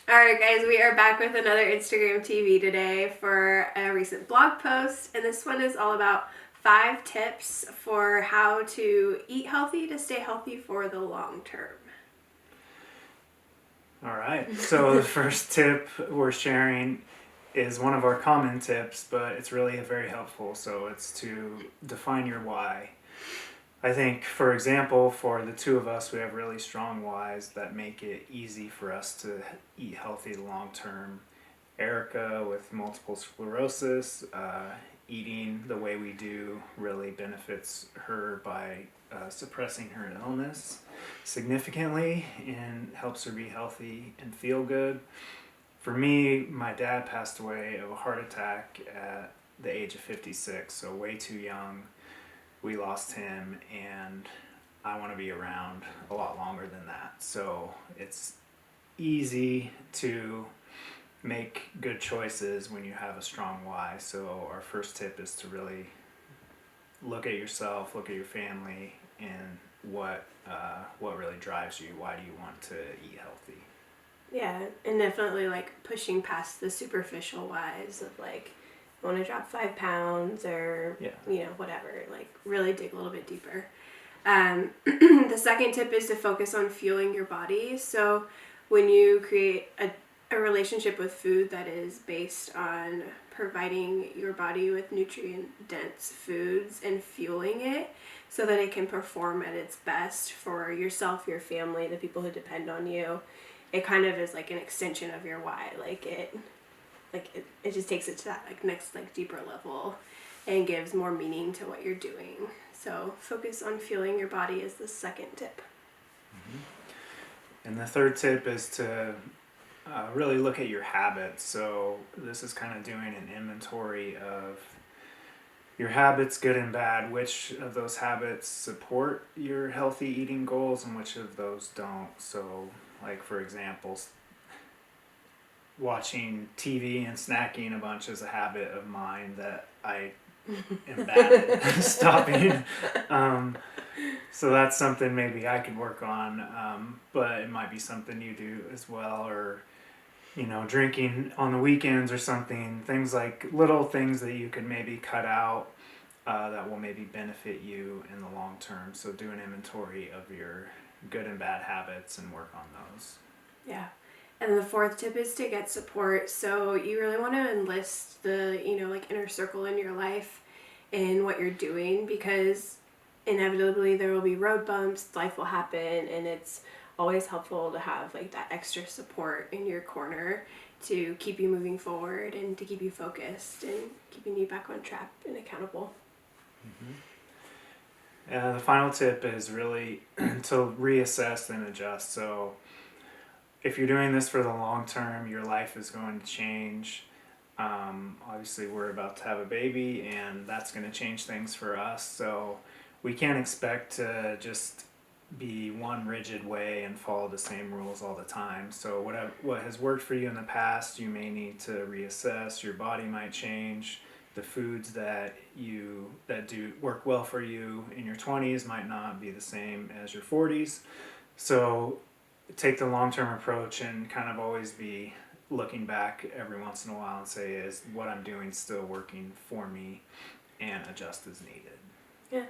All right, guys, we are back with another Instagram TV today for a recent blog post, and this one is all about 5 tips for how to eat healthy to stay healthy for the long term. All right. So the first tip we're sharing is one of our common tips, but it's really very helpful. So it's to define your why. I think, for example, for the two of us, we have really strong whys that make it easy for us to eat healthy long term. Erica, with multiple sclerosis, eating the way we do really benefits her by suppressing her illness significantly and helps her be healthy and feel good. For me, my dad passed away of a heart attack at the age of 56, so way too young. We lost him, and I want to be around a lot longer than that. So it's easy to make good choices when you have a strong why. So our first tip is to really look at yourself, look at your family, and what really drives you. Why do you want to eat healthy? Yeah, and definitely like pushing past the superficial whys of like, I want to drop 5 pounds or, Yeah. whatever. Like, really dig a little bit deeper. The second tip is to focus on fueling your body. So when you create a relationship with food that is based on providing your body with nutrient dense foods and fueling it so that it can perform at its best for yourself, your family, the people who depend on you, it kind of is like an extension of your why. It just takes it to that like next like deeper level and gives more meaning to what you're doing. So focus on fueling your body is the second tip. And the third tip is to really look at your habits. So this is kind of doing an inventory of your habits, good and bad. Which of those habits support your healthy eating goals and which of those don't? So, like for example, watching TV and snacking a bunch is a habit of mine that I am bad at stopping. So that's something maybe I could work on, but it might be something you do as well, or drinking on the weekends or something. Things like little things that you could maybe cut out that will maybe benefit you in the long term. So do an inventory of your good and bad habits and work on those. Yeah. And the fourth tip is to get support. So you really want to enlist the, like inner circle in your life in what you're doing, because inevitably there will be road bumps, life will happen, and it's always helpful to have like that extra support in your corner to keep you moving forward and to keep you focused and keeping you back on track and accountable. The final tip is really to reassess and adjust. So if you're doing this for the long term, your life is going to change. Obviously, we're about to have a baby, and that's going to change things for us. So we can't expect to just be one rigid way and follow the same rules all the time. So what has worked for you in the past, you may need to reassess. Your body might change. The foods that do work well for you in your 20s might not be the same as your 40s. So take the long-term approach and kind of always be looking back every once in a while and say, is what I'm doing still working for me, and adjust as needed. Yeah.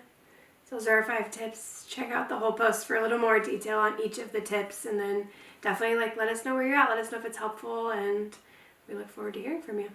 So those are our 5 tips. Check out the whole post for a little more detail on each of the tips, and then definitely let us know where you're at. Let us know if it's helpful, and we look forward to hearing from you.